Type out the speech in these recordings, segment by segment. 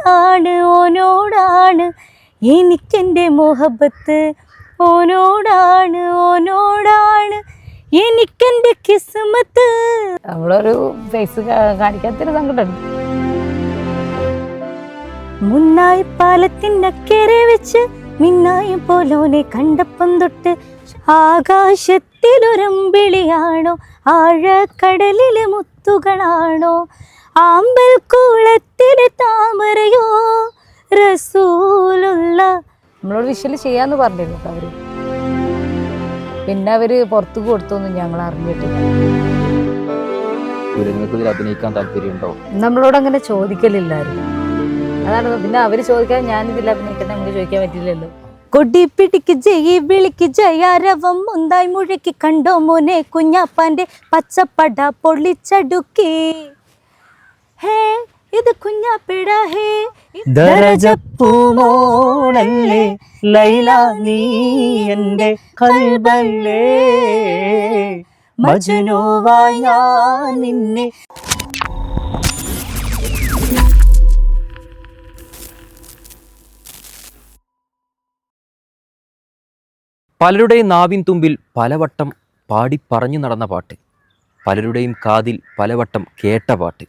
ഓനോടാണ് ഓനോടാണ് എനിക്കെൻ്റെ മുഹബത്ത്, ഓനോടാണ് ഓനോടാണ് എനിക്കെൻ്റെ കിസ്മത്ത്. നമ്മളൊരു ഫേസ് കാണിക്കാത്തൊരു സങ്കടമുണ്ട്. മുന്നായി പാലത്തിനക്കരെ വെച്ച് മിന്നായം പോലോനെ കണ്ടപ്പം തൊട്ട് ആകാശത്തിലൊരമ്പിളിയാണോ ആഴക്കടലിലെ മുത്തുകളാണോ ആമ്പൽ കൂളത്തിലെ താമരയോ റസൂലുള്ള. നമ്മളോട് വിഷ്വല് ചെയ്യാന്ന് പറഞ്ഞിരുന്നു അവര്, പിന്നെ അവര് പുറത്തു കൊടുത്തൊന്നും ഞങ്ങൾ അറിഞ്ഞിട്ടില്ല. അഭിനയിക്കാൻ താല്പര്യമുണ്ടോ? നമ്മളോട് അങ്ങനെ ചോദിക്കലില്ലായിരുന്നു. അതാണ് പിന്നെ അവര് ചോദിക്കാൻ ഞാനിതിൽ അഭിനയിക്കട്ടെ നമുക്ക് ചോദിക്കാൻ പറ്റില്ലല്ലോ. കൊടി പിടിക്ക് ജയി വിളിക്ക് ജയാരവം മുന്തായി മുഴക്കി കണ്ടോ മോനെ കുഞ്ഞാപ്പാന്റെ പച്ചപ്പട പൊള്ളിച്ചടുക്കി. ഹേ ഇത് കുഞ്ഞാപ്പിട ഹേ ദരജപ്പൂമോളല്ലേ ലൈല നീ എൻ്റെ കൽബല്ലേ മജ്നുവായി ഞാൻ നിന്നെ. പലരുടെയും നാവിൻ തുമ്പിൽ പലവട്ടം പാടി പറഞ്ഞു നടന്ന പാട്ട്, പലരുടെയും കാതിൽ പലവട്ടം കേട്ട പാട്ട്.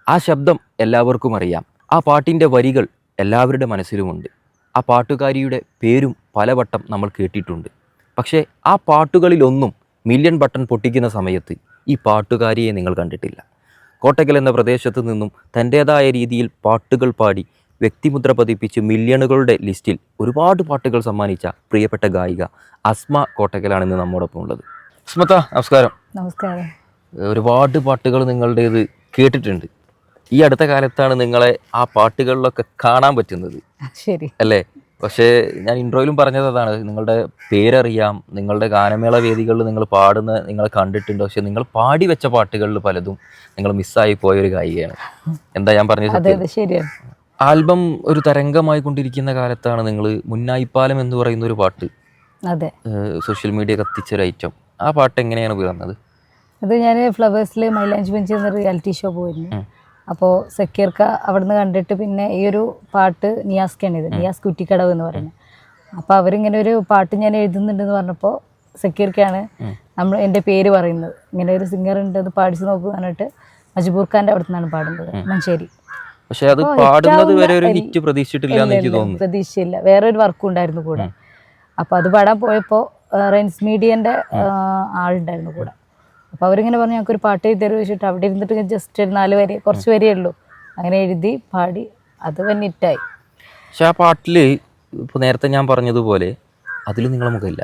ആ ശബ്ദം എല്ലാവർക്കും അറിയാം. ആ പാട്ടിൻ്റെ വരികൾ എല്ലാവരുടെ മനസ്സിലുമുണ്ട്. ആ പാട്ടുകാരിയുടെ പേരും പലവട്ടം നമ്മൾ കേട്ടിട്ടുണ്ട്. പക്ഷേ ആ പാട്ടുകളിലൊന്നും മില്യൺ ബട്ടൺ പൊട്ടിക്കുന്ന സമയത്ത് ഈ പാട്ടുകാരിയെ നിങ്ങൾ കണ്ടിട്ടില്ല. കോട്ടക്കൽ എന്ന പ്രദേശത്ത് നിന്നും തൻ്റേതായ രീതിയിൽ പാട്ടുകൾ പാടി വ്യക്തിമുദ്ര പതിപ്പിച്ച് മില്യണുകളുടെ ലിസ്റ്റിൽ ഒരുപാട് പാട്ടുകൾ സമ്മാനിച്ച പ്രിയപ്പെട്ട ഗായിക അസ്മ കോട്ടക്കലാണിന്ന് നമ്മോടൊപ്പം ഉള്ളത്. അസ്മത്ത, നമസ്കാരം. നമസ്കാരം. ഒരുപാട് പാട്ടുകൾ നിങ്ങളുടേത് കേട്ടിട്ടുണ്ട്. ഈ അടുത്ത കാലത്താണ് നിങ്ങളെ ആ പാട്ടുകളിലൊക്കെ കാണാൻ പറ്റുന്നത്, ശരി അല്ലേ? പക്ഷേ ഞാൻ ഇൻട്രോയിലും പറഞ്ഞത് അതാണ്, നിങ്ങളുടെ പേരറിയാം, നിങ്ങളുടെ ഗാനമേള വേദികളിൽ നിങ്ങൾ പാടുന്ന നിങ്ങൾ കണ്ടിട്ടുണ്ട്. പക്ഷെ നിങ്ങൾ പാടി വെച്ച പാട്ടുകളിൽ പലതും നിങ്ങൾ മിസ്സായി പോയൊരു ഗായികയാണ്. എന്താ ഞാൻ പറഞ്ഞത്? ശരിയാണ്. ആൽബം ഒരു തരംഗമായി കൊണ്ടിരിക്കുന്ന കാലത്താണ് നിങ്ങൾ മുന്നായിപ്പാലം എന്ന് പറയുന്ന ഒരു പാട്ട് സോഷ്യൽ മീഡിയ കത്തിച്ചൊരു ഐറ്റം. ആ പാട്ട് എങ്ങനെയാണ് പിറന്നത്? അത് ഞാൻ ഫ്ലവേഴ്സിൽ മൈലാഞ്ച് ബെഞ്ച് എന്ന റിയാലിറ്റി ഷോ പോയിരുന്നു. അപ്പോൾ സക്കീർക്ക അവിടെ നിന്ന് കണ്ടിട്ട് പിന്നെ ഈ ഒരു പാട്ട് നിയാസ്ക്കാണിത്, നിയാസ് കുറ്റിക്കടവ് എന്ന് പറയുന്നത്. അപ്പോൾ അവരിങ്ങനെ ഒരു പാട്ട് ഞാൻ എഴുതുന്നുണ്ടെന്ന് പറഞ്ഞപ്പോൾ സക്കീർക്കാണ് എൻ്റെ പേര് പറയുന്നത്. ഇങ്ങനെ ഒരു സിംഗർ ഉണ്ട്, അത് പാടിച്ച് നോക്കുക പറഞ്ഞിട്ട് മജ്ബൂർ ഖാൻ്റെ അവിടെ നിന്നാണ് പാടുന്നത്, മഞ്ചേരി. പക്ഷെ അത് പാടുന്നത് വരെ ഒരു ഹിറ്റ് പ്രതീക്ഷയില്ല. വേറൊരു വർക്കും ഉണ്ടായിരുന്നു കൂടെ. അപ്പോൾ അത് പാടാൻ പോയപ്പോൾ റെൻസ് മീഡിയൻ്റെ ആളുണ്ടായിരുന്നു കൂടെ. അപ്പോൾ അവരിങ്ങനെ പറഞ്ഞു ഞങ്ങൾക്കൊരു പാട്ട് എഴുതി തരുമോ വെച്ചിട്ട് അവിടെ ഇരുന്നിട്ട് ജസ്റ്റ് ഒരു 4 വരി, കുറച്ച് വരിയേ ഉള്ളൂ, അങ്ങനെ എഴുതി പാടി. അത് പിന്നെ ഹിറ്റായി. പക്ഷെ ആ പാട്ടിൽ ഇപ്പോൾ നേരത്തെ ഞാൻ പറഞ്ഞതുപോലെ അതിൽ നിങ്ങളെ മുഖമില്ല.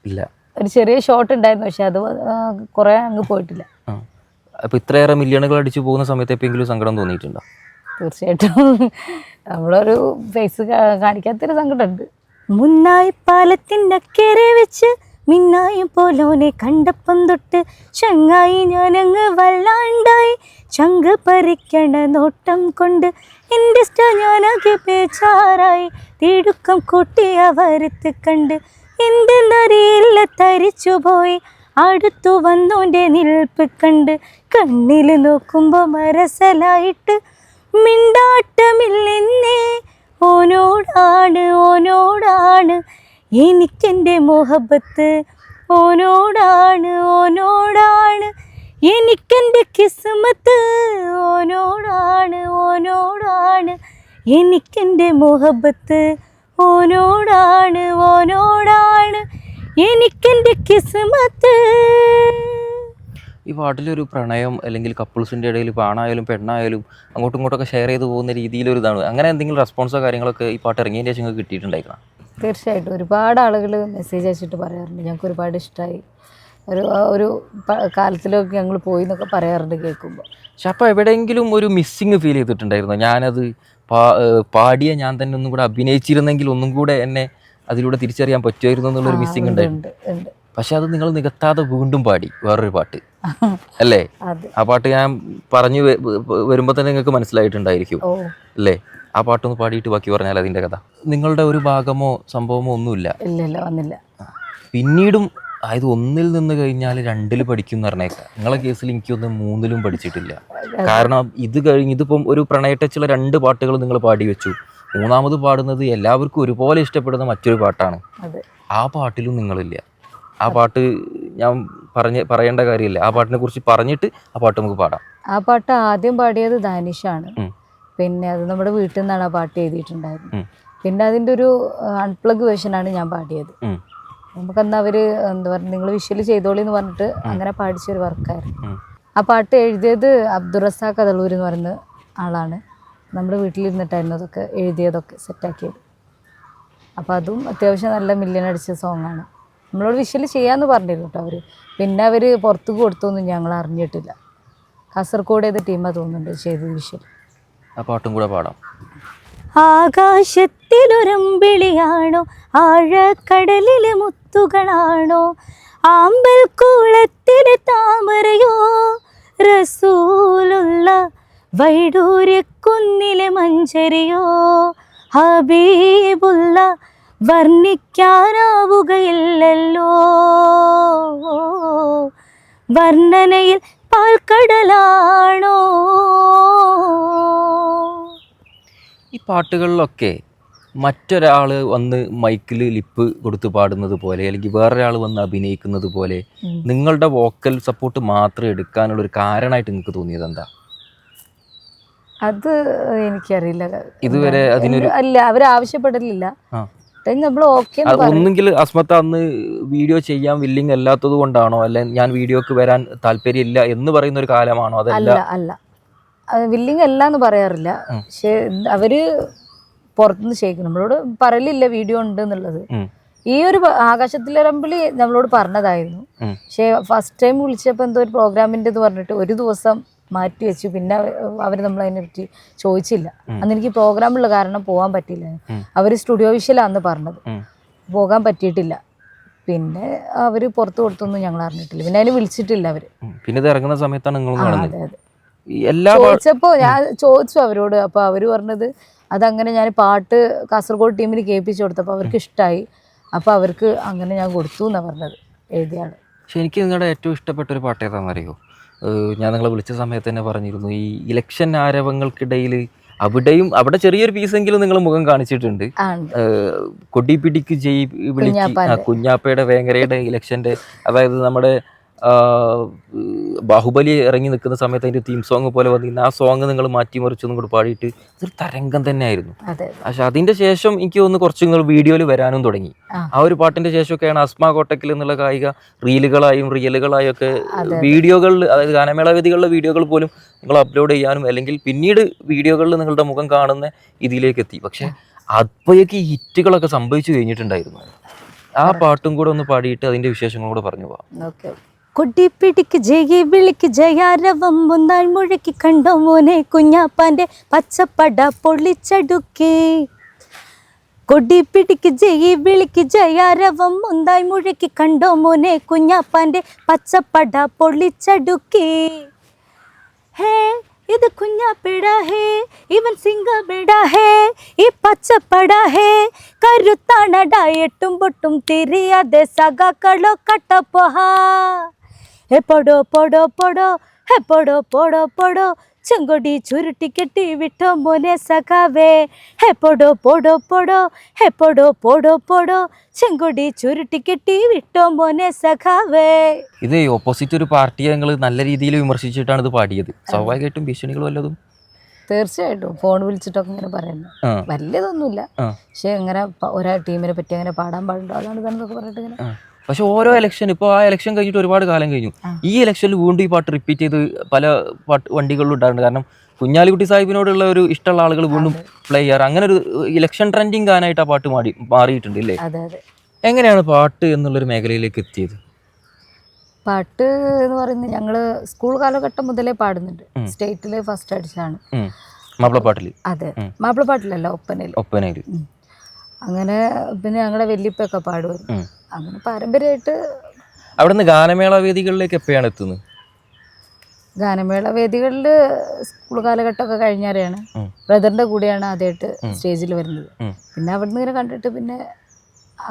ഇല്ല. ഒരു ചെറിയ ഷോട്ട് ഉണ്ടായിരുന്നു, പക്ഷെ അത് കുറേ അങ്ങ് പോയിട്ടില്ല. അപ്പോൾ ഇത്രയേറെ മില്യണുകൾ അടിച്ചു പോകുന്ന സമയത്ത് എപ്പോഴെങ്കിലും സങ്കടം തോന്നിയിട്ടുണ്ടോ? തീർച്ചയായിട്ടും. നമ്മളൊരു ഫേസ് കാണിക്കാത്തൊരു സങ്കടമുണ്ട്. മുന്നായി പാലത്തിനക്കരെ വെച്ച് മിന്നായം പോലോനെ കണ്ടപ്പം തൊട്ട് ചങ്ങായി ഞാനങ്ങ് വല്ലാണ്ടായി. ചങ്ക് പറിക്കണ നോട്ടം കൊണ്ട് എൻ്റെ ഞാനാകെ പേച്ചാറായി. തിടുക്കം കൂട്ടിയ വരുത്ത് കണ്ട് എന്തെന്നറിയില്ല തരിച്ചുപോയി. അടുത്തു വന്നോൻ്റെ നിൽപ്പ് കണ്ട് കണ്ണിൽ നോക്കുമ്പോൾ മരസലായിട്ട് മിണ്ടാട്ടമില്ലെന്നേ. ഓനോടാണ് ഓനോടാണ് എനിക്കെൻ്റെ മുഹബത്ത്, ഓനോടാണ് ഓനോടാണ് എനിക്കെൻ്റെ കിസ്മത്ത്, ഓനോടാണ് ഓനോടാണ് എനിക്കെൻ്റെ മുഹബത്ത്, ഓനോടാണ് ഓനോടാണ് എനിക്കെൻ്റെ കിസ്മത്ത്. ഈ പാട്ടിലൊരു പ്രണയം അല്ലെങ്കിൽ കപ്പിൾസിൻ്റെ ഇടയിൽ ഇപ്പോൾ ആണായാലും പെണ്ണായാലും അങ്ങോട്ടും ഇങ്ങോട്ടൊക്കെ ഷെയർ ചെയ്ത് പോകുന്ന രീതിയിലൊരു ഇതാണ്. അങ്ങനെ എന്തെങ്കിലും റെസ്പോൺസോ കാര്യങ്ങളൊക്കെ ഈ പാട്ട് ഇറങ്ങിയതിന് ശേഷം നിങ്ങൾക്ക് കിട്ടിയിട്ടുണ്ടായിരിക്കണം? തീർച്ചയായിട്ടും. ഒരുപാട് ആളുകൾ മെസ്സേജ് അയച്ചിട്ട് പറയാറുണ്ട് ഞങ്ങൾക്ക് ഒരുപാട് ഇഷ്ടമായി, ഒരു കാലത്തിലൊക്കെ ഞങ്ങൾ പോയി എന്നൊക്കെ പറയാറുണ്ട് കേൾക്കുമ്പോൾ. പക്ഷെ അപ്പോൾ എവിടെയെങ്കിലും ഒരു മിസ്സിങ് ഫീൽ ചെയ്തിട്ടുണ്ടായിരുന്നു? ഞാനത് പാടിയ ഞാൻ തന്നെ ഒന്നും കൂടെ അഭിനയിച്ചിരുന്നെങ്കിൽ ഒന്നും കൂടെ എന്നെ അതിലൂടെ തിരിച്ചറിയാൻ പറ്റുമായിരുന്നു എന്നുള്ളൊരു മിസ്സിങ് ഉണ്ടായിരുന്നു. പക്ഷെ അത് നിങ്ങൾ നികത്താതെ വീണ്ടും പാടി വേറൊരു പാട്ട്, അല്ലേ? ആ പാട്ട് ഞാൻ പറഞ്ഞു വരുമ്പോൾ തന്നെ നിങ്ങൾക്ക് മനസ്സിലായിട്ടുണ്ടായിരിക്കും, അല്ലേ? ആ പാട്ടൊന്ന് പാടിയിട്ട് ബാക്കി പറഞ്ഞാൽ അതിൻ്റെ കഥ. നിങ്ങളുടെ ഒരു ഭാഗമോ സംഭവമോ ഒന്നുമില്ല? ഇല്ല, വന്നില്ല. പിന്നീടും അതായത് 1-ൽ നിന്ന് കഴിഞ്ഞാൽ 2-ൽ പഠിക്കും എന്ന് പറഞ്ഞേക്കാം. നിങ്ങളെ കേസിൽ എനിക്കൊന്ന് 3-ലും പഠിച്ചിട്ടില്ല. കാരണം ഇത് കഴിഞ്ഞ് ഇതിപ്പം ഒരു പ്രണയട്ടച്ചുള്ള 2 പാട്ടുകൾ നിങ്ങൾ പാടി വെച്ചു. 3-മത് പാടുന്നത് എല്ലാവർക്കും ഒരുപോലെ ഇഷ്ടപ്പെടുന്ന മറ്റൊരു പാട്ടാണ്. ആ പാട്ടിലും നിങ്ങളില്ല. ആ പാട്ട് ഞാൻ പറയേണ്ട കാര്യമില്ല. ആ പാട്ടിനെ കുറിച്ച് പറഞ്ഞിട്ട് ആ പാട്ട് നമുക്ക് പാടാം. ആ പാട്ട് ആദ്യം പാടിയത് ദാനിഷാണ്. പിന്നെ അത് നമ്മുടെ വീട്ടിൽ നിന്നാണ് ആ പാട്ട് എഴുതിയിട്ടുണ്ടായിരുന്നത്. പിന്നെ അതിൻ്റെ ഒരു അൺപ്ലഗ് വേർഷനാണ് ഞാൻ പാടിയത്. നമുക്കെന്താ അവര് എന്താ പറയുക, നിങ്ങൾ വിഷ്വൽ ചെയ്തോളി എന്ന് പറഞ്ഞിട്ട് അങ്ങനെ പാടിച്ചൊരു വർക്കായിരുന്നു. ആ പാട്ട് എഴുതിയത് അബ്ദുറസാഖ് കദളൂർ എന്ന് പറയുന്ന ആളാണ്. നമ്മുടെ വീട്ടിലിരുന്നിട്ടായിരുന്നു അതൊക്കെ എഴുതിയതൊക്കെ സെറ്റാക്കിയത്. അപ്പോൾ അതും അത്യാവശ്യം നല്ല മില്യൺ അടിച്ച സോങ്ങാണ്. നമ്മളോട് വിഷ്വൽ ചെയ്യാമെന്ന് പറഞ്ഞിരുന്നു കേട്ടോ അവർ. പിന്നെ അവർ പുറത്തേക്ക് കൊടുത്തൊന്നും ഞങ്ങൾ അറിഞ്ഞിട്ടില്ല. കാസർഗോഡ് ഏത് ടീമാണ് തോന്നുന്നുണ്ട് ചെയ്തത് വിഷ്വൽ. ആ പാട്ടും കൂടെ പാടാം. ആകാശത്തിലൊരമ്പിളിയാണോ, ആഴക്കടലിലെ മുത്തുകളാണോ, ആമ്പൽ കൂളത്തിലെ താമരയോ, റസൂലുള്ള വൈഡൂര്യക്കുന്നിലെ മഞ്ചരിയോ, ഹബീബുള്ള വർണ്ണിക്കാനാവുകയില്ലല്ലോ, വർണ്ണനയിൽ പാൽക്കടലാണോ. ഈ പാട്ടുകളിലൊക്കെ മറ്റൊരാൾ വന്ന് മൈക്കിൽ ലിപ്പ് കൊടുത്ത് പാടുന്നത് പോലെ അല്ലെങ്കിൽ വേറൊരാൾ വന്ന് അഭിനയിക്കുന്നത് പോലെ നിങ്ങളുടെ വോക്കൽ സപ്പോർട്ട് മാത്രം എടുക്കാനുള്ളൊരു കാരണമായിട്ട് നിങ്ങൾക്ക് തോന്നിയത് എന്താ? അത് എനിക്കറിയില്ല. ഇതുവരെ അതിനൊരു അല്ല, അവരാവശ്യപ്പെടലില്ല. നമ്മൾ ഓക്കെ ഒന്നെങ്കിൽ അസ്മത്ത് അന്ന് വീഡിയോ ചെയ്യാൻ വില്ലിങ് അല്ലാത്തത് കൊണ്ടാണോ, അല്ലെ ഞാൻ വീഡിയോക്ക് വരാൻ താല്പര്യമില്ല എന്ന് പറയുന്ന ഒരു കാലമാണോ? അതല്ല, അല്ല വില്ലിങ് അല്ല എന്ന് പറയാറില്ല. പക്ഷെ അവര് പുറത്തുനിന്ന് ചെയ്യിക്കും, നമ്മളോട് പറയലില്ല വീഡിയോ ഉണ്ട് എന്നുള്ളത്. ഈ ഒരു ആകാശത്തിലൊരമ്പിളി നമ്മളോട് പറഞ്ഞതായിരുന്നു. പക്ഷെ ഫസ്റ്റ് ടൈം വിളിച്ചപ്പോൾ എന്തോ ഒരു പ്രോഗ്രാമിൻ്റെ ഇത് പറഞ്ഞിട്ട് ഒരു ദിവസം മാറ്റി വെച്ചു. പിന്നെ അവർ നമ്മളതിനെ പറ്റി ചോദിച്ചില്ല. അന്ന് എനിക്ക് പ്രോഗ്രാമുള്ള കാരണം പോകാൻ പറ്റില്ല. അവർ സ്റ്റുഡിയോ വിഷ്വലാന്ന് പറഞ്ഞത്, പോകാൻ പറ്റിയിട്ടില്ല. പിന്നെ അവർ പുറത്ത് കൊടുത്തൊന്നും ഞങ്ങൾ അറിഞ്ഞിട്ടില്ല. പിന്നെ അതിന് വിളിച്ചിട്ടില്ല അവര്. പിന്നെ ഇത് ഇറങ്ങുന്ന സമയത്താണ് നിങ്ങൾ അതെ ചോദിച്ചപ്പോൾ ഞാൻ ചോദിച്ചു അവരോട്. അപ്പോൾ അവർ പറഞ്ഞത് അതങ്ങനെ ഞാൻ പാട്ട് കാസർഗോഡ് ടീമിന് കേൾപ്പിച്ചു കൊടുത്തപ്പോൾ അവർക്ക് ഇഷ്ടമായി. അപ്പോൾ അവർക്ക് അങ്ങനെ ഞാൻ കൊടുത്തു എന്നാണ് പറഞ്ഞത് എഴുതിയാണ്. പക്ഷെ എനിക്ക് നിങ്ങളുടെ ഏറ്റവും ഇഷ്ടപ്പെട്ട ഒരു പാട്ട് ഏതാണെന്ന് അറിയോ? ഞാൻ നിങ്ങളെ വിളിച്ച സമയത്ത് തന്നെ പറഞ്ഞിരുന്നു, ഈ ഇലക്ഷൻ ആരവങ്ങൾക്കിടയിൽ അവിടെ ചെറിയൊരു പീസെങ്കിലും നിങ്ങൾ മുഖം കാണിച്ചിട്ടുണ്ട്. കൊടിപിടിക്ക് ജയ് വിളിക്ക്, കുഞ്ഞാപ്പയുടെ വേങ്ങരയുടെ ഇലക്ഷൻ്റെ, അതായത് നമ്മുടെ ബാഹുബലി ഇറങ്ങി നിൽക്കുന്ന സമയത്ത് അതിൻ്റെ തീം സോങ് പോലെ വന്നിരുന്ന ആ സോങ് നിങ്ങൾ മാറ്റിമറിച്ചൊന്നും കൂടെ പാടിയിട്ട് ഇതൊരു തരംഗം തന്നെയായിരുന്നു. പക്ഷെ അതിൻ്റെ ശേഷം എനിക്ക് തോന്നുന്നു കുറച്ച് നിങ്ങൾ വീഡിയോയിൽ വരാനും തുടങ്ങി. ആ ഒരു പാട്ടിൻ്റെ ശേഷമൊക്കെയാണ് അസ്മ കോട്ടക്കൽ എന്നുള്ള ഗായിക റീലുകളായും റിയലുകളായും ഒക്കെ വീഡിയോകളിൽ, അതായത് ഗാനമേള വേദികളിലെ വീഡിയോകൾ പോലും നിങ്ങൾ അപ്ലോഡ് ചെയ്യാനും അല്ലെങ്കിൽ പിന്നീട് വീഡിയോകളിൽ നിങ്ങളുടെ മുഖം കാണുന്ന ഇതിലേക്ക് എത്തി. പക്ഷെ അപ്പോഴേക്ക് ഈ ഹിറ്റുകളൊക്കെ സംഭവിച്ചു കഴിഞ്ഞിട്ടുണ്ടായിരുന്നു. ആ പാട്ടും കൂടെ ഒന്ന് പാടിയിട്ട് അതിൻ്റെ വിശേഷങ്ങളും കൂടെ പറഞ്ഞു പോവാം. കൊടിപ്പിടിക്ക് ജയ വിളിക്ക് ജയാരവം മുന്നാൾ മുഴക്കി കണ്ടോ മോനെ കുഞ്ഞാപ്പാന്റെ പച്ചപ്പട പൊള്ളിച്ചടുക്കി. കൊടിപ്പിടിക്ക് ജയ വിളിക്ക് ജയാരവം മുന്നാൾ മുഴക്കി കണ്ടോ മോനെ കുഞ്ഞാപ്പാന്റെ പച്ചപ്പട പൊള്ളിച്ചടുക്കി. ഹേ ഇത് കുഞ്ഞാപ്പേട ഹേ, ഇവൻ സിംഗബേട ഹേ, ഈ പച്ചപ്പട ഹേ, കരുത്താണട എട്ടും പൊട്ടും തിരിയാതെ സഖാക്കളോ കട്ടപ്പോഹാ. ഹെ പൊടോ പൊടോ പൊടോ, ഹെ പൊടോ പൊടോ പൊടോ, ചെങ്കൊടി ചുരുട്ടി കെട്ടി വിട്ടോ മോനെ സഖാവേ. ഹെ പൊടോ പൊടോ പൊടോ, ഹെ പൊടോ പൊടോ പൊടോ, ചെങ്കൊടി ചുരുട്ടി കെട്ടി വിട്ടോ മോനെ സഖാവേ. ഇത് ഓപ്പോസിറ്റ് ഒരു പാർട്ടിയെ നിങ്ങൾ നല്ല രീതിയിൽ വിമർശിച്ചിട്ടാണ് ഇത് പാടിയത്. സ്വാഭാവികമായിട്ടും ഭീഷണികൾ വല്ലതും? തീർച്ചയായിട്ടും ഫോൺ വിളിച്ചിട്ടൊക്കെ ഇങ്ങനെ പറയുന്നത് വലിയതൊന്നുമില്ല. പക്ഷെ ഇങ്ങനെ ഒരാ ടീമിനെ പറ്റി അങ്ങനെ പാടാൻ പാടുണ്ടോ അതാണ് ഇതാണെന്നൊക്കെ പറഞ്ഞിട്ട് ഇങ്ങനെ. പക്ഷെ ഓരോ ഇലക്ഷൻ, ഇപ്പോൾ ആ ഇലക്ഷൻ കഴിഞ്ഞിട്ട് ഒരുപാട് കാലം കഴിഞ്ഞു, ഈ ഇലക്ഷനിൽ വീണ്ടും ഈ പാട്ട് റിപ്പീറ്റ് ചെയ്ത് പല വണ്ടികളിലും ഉണ്ടായിട്ടുണ്ട്. കാരണം കുഞ്ഞാലിക്കുട്ടി സാഹിബിനോടുള്ള ഒരു ഇഷ്ടമുള്ള ആളുകൾ വീണ്ടും പ്ലേ ചെയ്യാറ്, അങ്ങനെ ഒരു ഇലക്ഷൻ ട്രെൻഡിങ് ഗാനായിട്ട് ആ പാട്ട് മാറിയിട്ടുണ്ട് അല്ലേ? എങ്ങനെയാണ് പാട്ട് എന്നുള്ളൊരു മേഖലയിലേക്ക് എത്തിയത്? പാട്ട് എന്ന് പറയുന്നത് ഞങ്ങള് സ്കൂൾ കാലഘട്ടം മുതലേ പാടുന്നുണ്ട്. സ്റ്റേറ്റില് ഫസ്റ്റ് അടിച്ചാണ് മാപ്പിളപ്പാട്ടിൽ. അതെ, മാപ്പിളപ്പാട്ടിലല്ല, ഒപ്പനയിൽ. അങ്ങനെ പിന്നെ ഞങ്ങളെ വല്യപ്പൊക്കെ പാടുമായിരുന്നു. അങ്ങനെ പാരമ്പര്യമായിട്ട്. അവിടുന്ന് ഗാനമേള വേദികളിലേക്ക് എപ്പോഴാണ് എത്തുന്നത്? ഗാനമേള വേദികളിൽ സ്കൂൾ കാലഘട്ടമൊക്കെ കഴിഞ്ഞാരെയാണ്. ബ്രദറിന്റെ കൂടെയാണ് ആദ്യമായിട്ട് സ്റ്റേജിൽ വരുന്നത്. പിന്നെ അവിടുന്ന് ഇങ്ങനെ കണ്ടിട്ട് പിന്നെ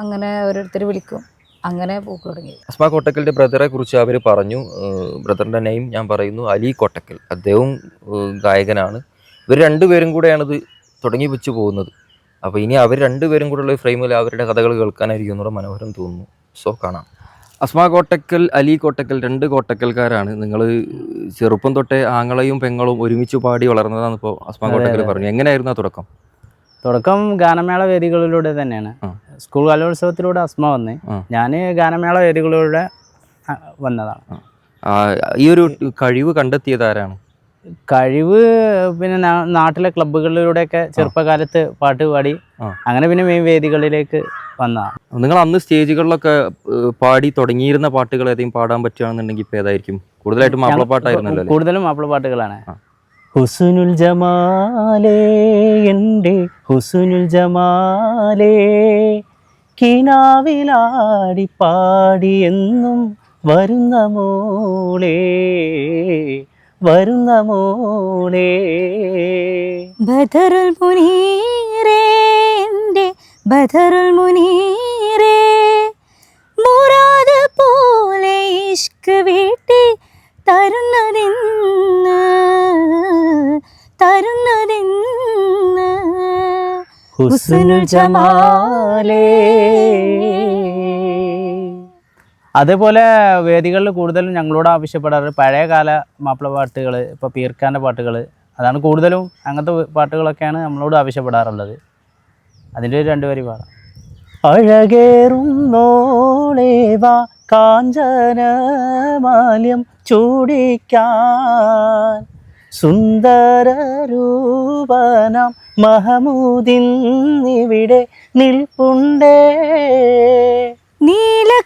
അങ്ങനെ ഓരോരുത്തർ വിളിക്കും, അങ്ങനെ പോക്ക് തുടങ്ങി. അസ്മാ കോട്ടക്കലിൻ്റെ ബ്രദറെ കുറിച്ച് അവർ പറഞ്ഞു. ബ്രദറിൻ്റെ നെയിം ഞാൻ പറയുന്നു, അലി കോട്ടക്കൽ. അദ്ദേഹവും ഗായകനാണ്. ഇവർ രണ്ടുപേരും കൂടെയാണിത് തുടങ്ങി വെച്ച് പോകുന്നത്. അപ്പോൾ ഇനി അവർ രണ്ടുപേരും കൂടെയുള്ള ഫ്രെയിമിൽ അവരുടെ കഥകൾ കേൾക്കാനായിരിക്കും ഒന്നുകൂടെ മനോഹരം തോന്നുന്നു. സോ കാണാം. അസ്മാ കോട്ടക്കൽ, അലി കോട്ടക്കൽ, 2 കോട്ടക്കൽക്കാരാണ്. നിങ്ങൾ ചെറുപ്പം തൊട്ടേ ആങ്ങളയും പെങ്ങളും ഒരുമിച്ച് പാടി വളർന്നതാണ് ഇപ്പോൾ അസ്മാ കോട്ടക്കൽ പറഞ്ഞു. എങ്ങനെയായിരുന്നു ആ തുടക്കം? തുടക്കം ഗാനമേള വേദികളിലൂടെ തന്നെയാണ്. സ്കൂൾ കലോത്സവത്തിലൂടെ അസ്മ വന്ന് ഞാൻ ഗാനമേള വേദികളിലൂടെ വന്നതാണ്. ഈ ഒരു കഴിവ് കണ്ടെത്തിയത് ആരാണ്? കഴിവ് പിന്നെ നാട്ടിലെ ക്ലബ്ബുകളിലൂടെയൊക്കെ ചെറുപ്പകാലത്ത് പാട്ട് പാടി അങ്ങനെ പിന്നെ മെയിൻ വേദികളിലേക്ക് വന്നതാണ്. നിങ്ങൾ അന്ന് സ്റ്റേജുകളിലൊക്കെ പാടി തുടങ്ങിയിരുന്ന പാട്ടുകൾ ഏതെങ്കിലും പാടാൻ പറ്റുകയാണെന്നുണ്ടെങ്കിൽ ഇപ്പോൾ ഏതായിരിക്കും? കൂടുതലായിട്ടും മാപ്പിളപ്പാട്ടായിരുന്നല്ലോ. കൂടുതലും മാപ്പിളപ്പാട്ടുകളാണ്. ഹുസ്നുൽ ജമാലേ എൻ്റെ ഹുസ്നുൽ ജമാലേ കിനാവിലാടി പാടി എന്നും വരുന്ന മോളേ വരുന്ന മോളേ. ബദറുൽ മുനീറേ എൻ്റെ ബദറുൽ മുനീറേ മുറാദ് പോലെ ഇഷ്ക് വീട്ടി തരുന്നതെന്ന് ഹുസ്നുൽ ജമാലേ. അതേപോലെ വേദികളിൽ കൂടുതലും ഞങ്ങളോട് ആവശ്യപ്പെടാറ് പഴയകാല മാപ്പിള പാട്ടുകൾ, ഇപ്പോൾ പീർക്കാൻ്റെ പാട്ടുകൾ, അതാണ് കൂടുതലും. അങ്ങനത്തെ പാട്ടുകളൊക്കെയാണ് നമ്മളോട് ആവശ്യപ്പെടാറുള്ളത്. അതിൻ്റെ ഒരു 2 വരി പാടാം. അഴകേറുന്നോളേവാ കാഞ്ചനമാല്യം ചൂടിക്കാൻ സുന്ദരരൂപനാം മഹമൂദിന്നിവിടെ നിൽപ്പുണ്ടേ. നീലക്കടലിൻ്റെ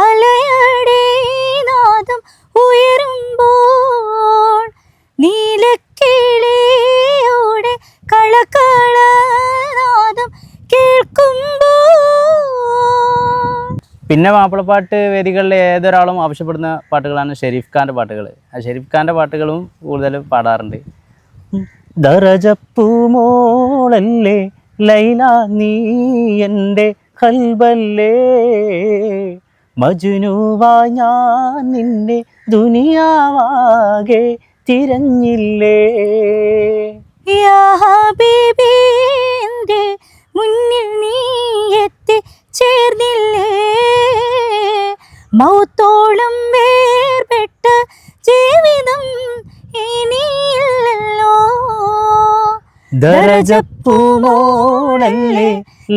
അലയടേ നാദം ഉയരുമ്പോൾ നീലക്കിളിയോടെ കളകളനാദം കേൾക്കുമ്പോൾ. പിന്നെ മാപ്പിളപ്പാട്ട് വേദികളിൽ ഏതൊരാളും ആവശ്യപ്പെടുന്ന പാട്ടുകളാണ് ഷെരീഫ് ഖാൻ്റെ പാട്ടുകൾ. ആ ഷെരീഫ് ഖാൻ്റെ പാട്ടുകളും കൂടുതലും പാടാറുണ്ട്. ദറജപ്പൂമോളല്ലേ ലൈല നീ എൻ്റെ ഖൽബല്ലേ മജ്നൂവായി ഞാൻ നിന്നെ ദുനിയാവാകെ തിരഞ്ഞില്ലേ. യാ ഹബീബി എൻ്റെ മുന്നിൽ നീ എത്തി ചേർന്നില്ലേ മൗത്തോളം വേർപെട്ട ജീവിതം ഇനിയില്ലല്ലോ. ദറജപ്പൂമോളല്ലേ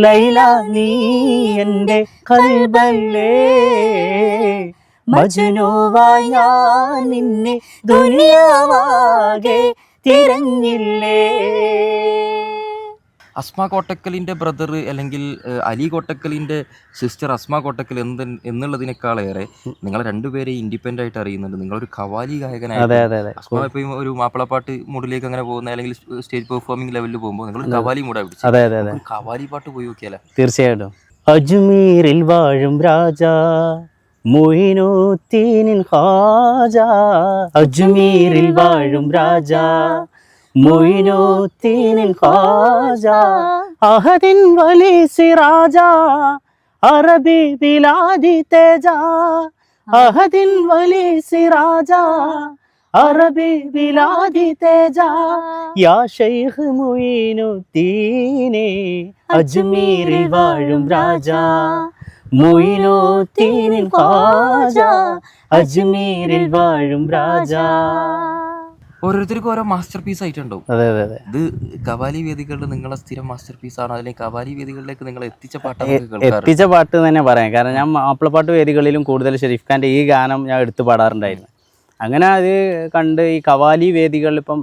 ലൈല നീ എൻ്റെ ഖൽബല്ലേ മജ്നൂവായി ഞാൻ നിന്നെ ദുനിയാവാകെ തിരഞ്ഞില്ലേ. അസ്മാ കോട്ടക്കലിൻ്റെ ബ്രദർ അല്ലെങ്കിൽ അലി കോട്ടക്കലിൻ്റെ സിസ്റ്റർ അസ്മാ കോട്ടക്കൽ എന്നുള്ളതിനേക്കാളേറെ നിങ്ങൾ രണ്ടുപേരെ ഇൻഡിപെൻഡൻ്റ് ആയിട്ട് അറിയുന്നുണ്ട്. നിങ്ങളൊരു ഖവാലി ഗായകനായിട്ട് അസ്മാ ഇപ്പം ഒരു മാപ്പിളപ്പാട്ട് മൂഡിലേക്ക് അങ്ങനെ പോകുന്ന അല്ലെങ്കിൽ സ്റ്റേജ് പെർഫോമിംഗ് ലെവലിൽ പോകുമ്പോൾ നിങ്ങൾ ഖവാലി മൂടാ പിടിച്ചത്. ഖവാലി പാട്ട് പോയി നോക്കിയാലേ? തീർച്ചയായിട്ടും. അജ്മീരിൽ വാഴും രാജാ മൊയ്നുദ്ദീനിൻ ഖാജ. അജ്മീരിൽ വാഴും രാജാ മൊയ്നുദ്ദീനിൻ ഖാജ. അഹദിൻ വലി സിറാജ അറബി ബിലാദി തേജ. അഹദിൻ വലി സിറാജ അറബി ബിലാദി തേജ. യാ ശൈഖ് മൊയ്നുദ്ദീനെ അജ്മീരിൽ വാഴും രാജാ മൊയ്നുദ്ദീനിൻ ഖാജ. അജ്മീരിൽ വാഴും രാജാ. ഓരോരുത്തർക്കും ഓരോ മാസ്റ്റർ പീസ് ആയിട്ടുണ്ടാവും. അതെ അതെ അതെ. ഇത് ഖവാലി വേദികളിൽ നിങ്ങളെ സ്ഥിരം മാസ്റ്റർ പീസ് ആണോ, അല്ലെങ്കിൽ ഖവാലി വേദികളിലേക്ക് നിങ്ങൾ എത്തിച്ച എത്തിച്ച പാട്ട് തന്നെ പറയാം. കാരണം ഞാൻ മാപ്പിളപ്പാട്ട് വേദികളിലും കൂടുതൽ ഷെരീഫ് ഖാൻ്റെ ഈ ഗാനം ഞാൻ എടുത്തു പാടാറുണ്ടായിരുന്നു. അങ്ങനെ അത് കണ്ട് ഈ ഖവാലി വേദികളിൽ ഇപ്പം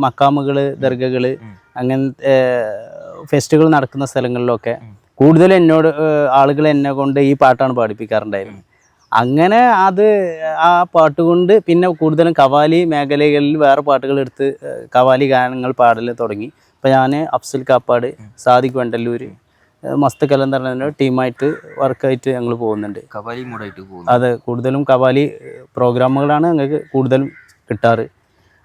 മക്കാമുകൾ, ദർഗകൾ, അങ്ങനത്തെ ഫെസ്റ്റുകൾ നടക്കുന്ന സ്ഥലങ്ങളിലൊക്കെ കൂടുതൽ എന്നോട് ആളുകൾ എന്നെ കൊണ്ട് ഈ പാട്ടാണ് പാടിപ്പിക്കാറുണ്ടായിരുന്നത്. അങ്ങനെ അത് ആ പാട്ട് കൊണ്ട് പിന്നെ കൂടുതലും ഖവാലി മേഖലകളിൽ വേറെ പാട്ടുകൾ എടുത്ത് ഖവാലി ഗാനങ്ങൾ പാടൽ തുടങ്ങി. ഇപ്പോൾ ഞാൻ അഫ്സൽ കാപ്പാട്, സാദിഖ് വെണ്ടല്ലൂർ, മസ്ത് കലന്തറിൻ്റെ ടീമായിട്ട് വർക്കായിട്ട് ഞങ്ങൾ പോകുന്നുണ്ട്. ഖവാലി മൂടായിട്ട് പോകും. അത് കൂടുതലും ഖവാലി പ്രോഗ്രാമുകളാണ് ഞങ്ങൾക്ക് കൂടുതലും കിട്ടാറ്.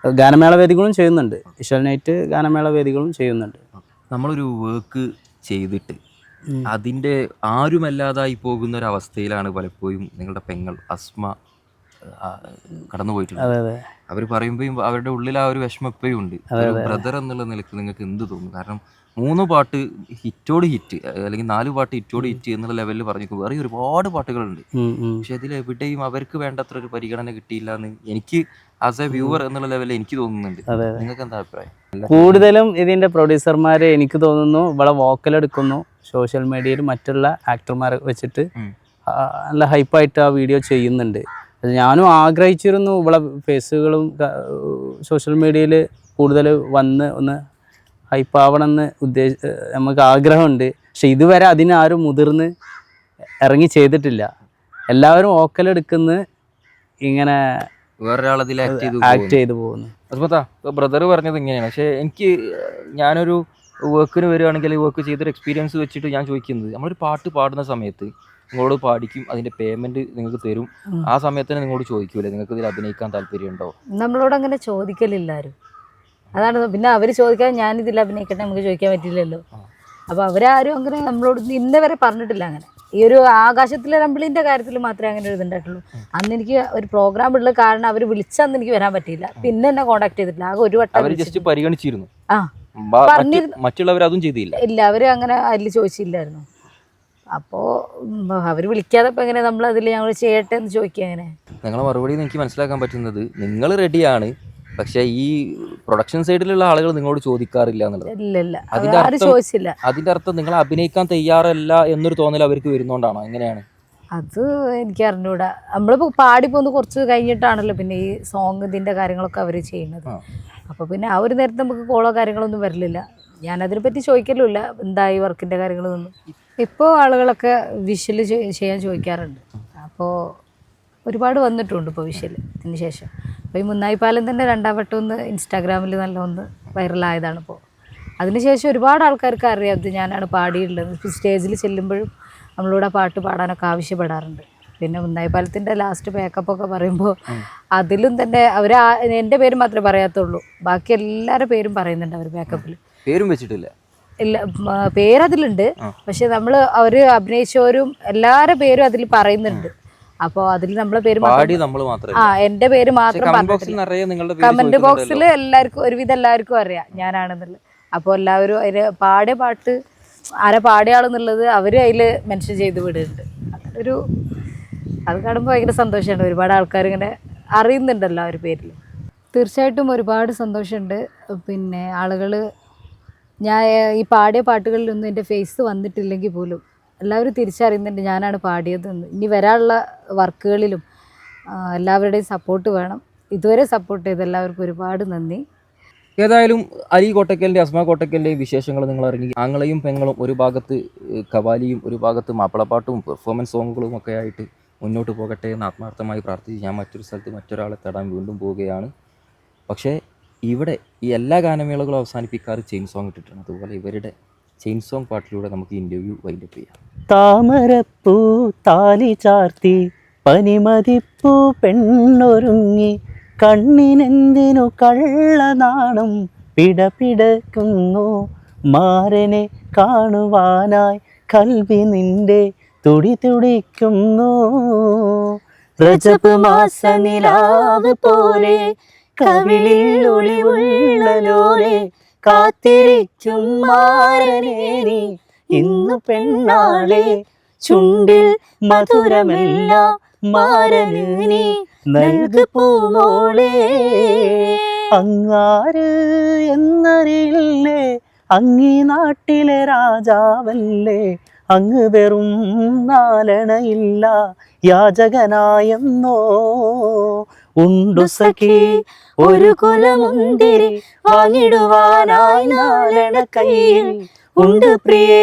ഗാനമേള വേദികളും ചെയ്യുന്നുണ്ട്. ഇഷൽ നൈറ്റ് ഗാനമേള വേദികളും ചെയ്യുന്നുണ്ട്. നമ്മളൊരു വർക്ക് ചെയ്തിട്ട് അതിൻ്റെ ആരുമല്ലാതായി പോകുന്ന ഒരു അവസ്ഥയിലാണ് പലപ്പോഴും നിങ്ങളുടെ പെങ്ങൾ അസ്മ കടന്നു പോയിട്ടുള്ളത്. അവർ പറയുമ്പോൾ അവരുടെ ഉള്ളിൽ ആ ഒരു വിഷമം എപ്പോഴും ഉണ്ട്. ബ്രദർ എന്നുള്ള നിലയ്ക്ക് നിങ്ങൾക്ക് എന്ത് തോന്നുന്നു? കാരണം 3 പാട്ട് ഹിറ്റോട് ഹിറ്റ്, അല്ലെങ്കിൽ 4 പാട്ട് ഹിറ്റോട് ഹിറ്റ് എന്നുള്ള ലെവലിൽ പറഞ്ഞു. വേറെ ഒരുപാട് പാട്ടുകളുണ്ട്, പക്ഷെ അതിൽ എവിടെയും അവർക്ക് വേണ്ടത്ര ഒരു പരിഗണന കിട്ടിയില്ല എന്ന് എനിക്ക് ആസ് എ വ്യൂവർ എന്നുള്ള ലെവലിൽ എനിക്ക് തോന്നുന്നുണ്ട്. നിങ്ങൾക്ക് എന്താ അഭിപ്രായം? കൂടുതലും ഇതിൻ്റെ പ്രൊഡ്യൂസർമാർ എനിക്ക് തോന്നുന്നു ഇവിടെ വോക്കൽ എടുക്കുന്നു, സോഷ്യൽ മീഡിയയിൽ മറ്റുള്ള ആക്ടർമാരെ വെച്ചിട്ട് നല്ല ഹൈപ്പായിട്ട് ആ വീഡിയോ ചെയ്യുന്നുണ്ട്. ഞാനും ആഗ്രഹിച്ചിരുന്നു ഇവിടെ ഫേസുകളും സോഷ്യൽ മീഡിയയിൽ കൂടുതൽ വന്ന് ഒന്ന് ഹൈപ്പാവണമെന്ന് നമുക്ക് ആഗ്രഹമുണ്ട്. പക്ഷെ ഇതുവരെ അതിനാരും മുതിർന്ന് ഇറങ്ങി ചെയ്തിട്ടില്ല. എല്ലാവരും ഓക്കലെടുക്കുന്ന ഇങ്ങനെ വേറൊരാളതിൽ ആക്ട് ചെയ്തു പോകുന്നു. ഇപ്പോൾ ബ്രദർ പറഞ്ഞത് ഇങ്ങനെയാണ്. പക്ഷേ എനിക്ക് ഞാനൊരു വർക്കിന് വരികയാണെങ്കിൽ വർക്ക് ചെയ്തൊരു എക്സ്പീരിയൻസ് വെച്ചിട്ട് ഞാൻ ചോദിക്കുന്നത്, നമ്മളൊരു പാട്ട് പാടുന്ന സമയത്ത് നിങ്ങളോട് പാടിക്കും, അതിൻ്റെ പേയ്മെൻറ്റ് നിങ്ങൾക്ക് തരും. ആ സമയത്ത് തന്നെ നിങ്ങളോട് ചോദിക്കൂലേ നിങ്ങൾക്ക് ഇതിൽ അഭിനയിക്കാൻ താല്പര്യമുണ്ടോ? നമ്മളോട് അങ്ങനെ ചോദിക്കലില്ലാരും. അതാണ്. പിന്നെ അവർ ചോദിക്കാൻ ഞാനിതിൽ അഭിനയിക്കട്ടെ നമുക്ക് ചോദിക്കാൻ പറ്റില്ലല്ലോ. അപ്പോൾ അവരാരും അങ്ങനെ നമ്മളോട് ഇന്ന് വരെ പറഞ്ഞിട്ടില്ല. അങ്ങനെ ഈ ഒരു ആകാശത്തിലെ രമ്പിളിൻ്റെ കാര്യത്തിൽ മാത്രമേ അങ്ങനെ ഒരു ഇതുണ്ടായിട്ടുള്ളൂ. അന്ന് എനിക്ക് ഒരു പ്രോഗ്രാം ഉള്ള കാരണം അവർ വിളിച്ചന്ന് എനിക്ക് വരാൻ പറ്റിയില്ല. പിന്നെ എന്നെ കോൺടാക്ട് ചെയ്തിട്ടില്ല. ആകെ ഒരു വട്ടം ജസ്റ്റ് പരിഗണിച്ചിരുന്നു. മറ്റുള്ളവർ അതും ചെയ്തില്ല. ഇല്ല, അവർ അങ്ങനെ അതിൽ ചോദിച്ചില്ലായിരുന്നു. അപ്പോൾ അവർ വിളിക്കാതെ ഇപ്പം എങ്ങനെ നമ്മൾ അതിൽ ഞങ്ങൾ ചെയ്യട്ടെ എന്ന് ചോദിക്കുക? എങ്ങനെ നിങ്ങളെ മറുപടി എനിക്ക് മനസ്സിലാക്കാൻ പറ്റുന്നത് നിങ്ങൾ റെഡിയാണ്, പക്ഷെ ഈ പ്രൊഡക്ഷൻ സൈഡിലുള്ള ആളുകൾ നിങ്ങളോട് ചോദിക്കാറില്ല എന്നുള്ളത്. ഇല്ല, ചോദിച്ചില്ല. അതിന്റെ അർത്ഥം നിങ്ങൾ അഭിനയിക്കാൻ തയ്യാറല്ല എന്നൊരു തോന്നൽ അവർക്ക് വരുന്നോണ്ടാണോ? എങ്ങനെയാണ് അത് എനിക്ക് അറിഞ്ഞൂടാ. നമ്മളിപ്പോൾ പാടിപ്പോന്ന് കുറച്ച് കഴിഞ്ഞിട്ടാണല്ലോ പിന്നെ ഈ സോങ് ഇതിൻ്റെ കാര്യങ്ങളൊക്കെ അവർ ചെയ്യുന്നത്. അപ്പോൾ പിന്നെ ആ ഒരു നേരത്തെ നമുക്ക് കോളോ കാര്യങ്ങളൊന്നും വരില്ല. ഞാനതിനെപ്പറ്റി ചോദിക്കലുമില്ല, എന്തായി വർക്കിൻ്റെ കാര്യങ്ങളൊന്നും. ഇപ്പോൾ ആളുകളൊക്കെ വിഷ്വൽ ചെയ്യാൻ ചോദിക്കാറുണ്ട്. അപ്പോൾ ഒരുപാട് വന്നിട്ടുണ്ട് ഇപ്പോൾ വിഷ്വൽ ഇതിന് ശേഷം. അപ്പോൾ ഈ മുന്നായി പാലം തന്നെ 2ാം വട്ടം ഒന്ന് ഇൻസ്റ്റാഗ്രാമിൽ നല്ല ഒന്ന് വൈറലായതാണ്. ഇപ്പോൾ അതിനുശേഷം ഒരുപാട് ആൾക്കാർക്ക് അറിയാം ഇത് ഞാനാണ് പാടിയിട്ടുള്ളത്. ഇപ്പോൾ സ്റ്റേജിൽ ചെല്ലുമ്പോഴും നമ്മളോട് പാട്ട് പാടാനൊക്കെ ആവശ്യപ്പെടാറുണ്ട്. പിന്നെ മുന്നായി പാലത്തിൻ്റെ ലാസ്റ്റ് പേക്കപ്പൊക്കെ പറയുമ്പോൾ അതിലും തന്നെ അവർ എൻ്റെ പേര് മാത്രമേ പറയാത്തുള്ളൂ, ബാക്കി എല്ലാവരുടെ പേരും പറയുന്നുണ്ട്. അവർ പേക്കപ്പിൽ പേരും വെച്ചിട്ടില്ല. ഇല്ല, പേരതിലുണ്ട്. പക്ഷെ നമ്മൾ അവർ അഭിനയിച്ചവരും എല്ലാവരുടെ പേരും അതിൽ പറയുന്നുണ്ട്. അപ്പോൾ അതിൽ നമ്മളെ പേര് എൻ്റെ പേര് മാത്രം കമന്റ് ബോക്സിൽ എല്ലാവർക്കും ഒരുവിധം എല്ലാവർക്കും അറിയാം ഞാനാണെന്നുള്ളത്. അപ്പോൾ എല്ലാവരും അതിൽ പാടിയ പാട്ട് ആരെ പാടിയ ആളെന്നുള്ളത് അവർ അതിൽ മെൻഷൻ ചെയ്ത് വിടുന്നുണ്ട്. അതൊരു അത് കാണുമ്പോൾ ഭയങ്കര സന്തോഷമാണ്. ഒരുപാട് ആൾക്കാർ ഇങ്ങനെ അറിയുന്നുണ്ടല്ലോ ആ ഒരു പേരിൽ. തീർച്ചയായിട്ടും ഒരുപാട് സന്തോഷമുണ്ട്. പിന്നെ ആളുകൾ ഞാൻ ഈ പാടിയ പാട്ടുകളിലൊന്നും എൻ്റെ ഫേസ് വന്നിട്ടില്ലെങ്കിൽ പോലും എല്ലാവരും തിരിച്ചറിയുന്നുണ്ട് ഞാനാണ് പാടിയതെന്ന്. ഇനി വരാനുള്ള വർക്കുകളിലും എല്ലാവരുടെയും സപ്പോർട്ട് വേണം. ഇതുവരെ സപ്പോർട്ട് ചെയ്ത എല്ലാവർക്കും ഒരുപാട് നന്ദി. ഏതായാലും അലി കോട്ടക്കലിൻ്റെ അസ്മ കോട്ടക്കലിൻ്റെയും വിശേഷങ്ങൾ നിങ്ങൾ അറിഞ്ഞു. ആങ്ങളെയും പെങ്ങളും ഒരു ഭാഗത്ത് കവാലിയും ഒരു ഭാഗത്ത് മാപ്പിളപ്പാട്ടും പെർഫോമൻസ് സോങ്ങുകളും ഒക്കെ ആയിട്ട് മുന്നോട്ട് പോകട്ടെ എന്ന് ആത്മാർത്ഥമായി പ്രാർത്ഥിച്ച് ഞാൻ മറ്റൊരു സ്ഥലത്ത് മറ്റൊരാളെ തേടാൻ വീണ്ടും പോവുകയാണ്. പക്ഷേ ഇവിടെ ഈ എല്ലാ ഗാനമേളകളും അവസാനിപ്പിക്കാറ് ചെയിൻ സോങ് ഇട്ടിട്ടാണ്. അതുപോലെ ഇവരുടെ ചെയിൻ സോങ് പാട്ടിലൂടെ നമുക്ക് ഇന്റർവ്യൂ വൈൻഡപ്പ് ചെയ്യാം. താമരപ്പൂ താലി ചാർത്തി പനിമതിപ്പൂ പെണ്ണൊരുങ്ങി കണ്ണിനെന്തിനു കള്ളനാണം പിടപിടക്കുന്നു മാരനെ കാണുവാനായി കൽവി നിന്റെ തുടി തുടിക്കുന്നു. രജബ് മാസ നിലാവ് പോലെ കവിളിൽ ഒളിവുള്ളലോലെ കാത്തിരിക്കും മാരനെ നീ ഇന്നു പെണ്ണാളെ ചുണ്ടിൽ മധുരമെല്ലാം മാരന് നീ നൽകു പൂമോളെ. അങ്ങാര് എന്നറിയില്ലേ അങ്ങീ നാട്ടിലെ രാജാവല്ലേ അങ്ങ് വെറും നാലണയില്ല യാചകനായെന്നോ. ഉണ്ടു സഖി ഒരു കുലമുന്തിരി വാങ്ങിടുവാനായി നാലണ കയ്യിൽ ഉണ്ട് പ്രിയേ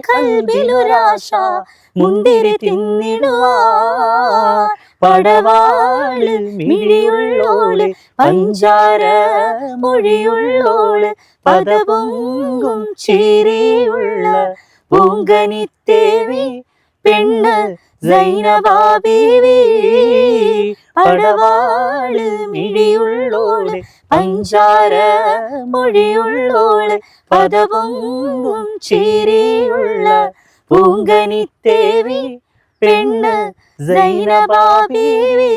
കൽബിലൊരാശ മുന്തിരി തിന്നിടുവാൻ. പടവാള് മിഴിയുള്ളോള് പഞ്ചാര മൊഴിയുള്ളോള് പദപൊങ്കും ചിരിയുള്ള പൂങ്കനിത്തേവി പെണ്ണ് സൈനബാ ബീവി. പടവാള് മിഴിയുള്ളോള് പഞ്ചാര മൊഴിയുള്ളോള് പദപൊങ്കും ചിരിയുള്ള പൂങ്കനിത്തേവി പെണ്ണ് സൈനബാ ബീവി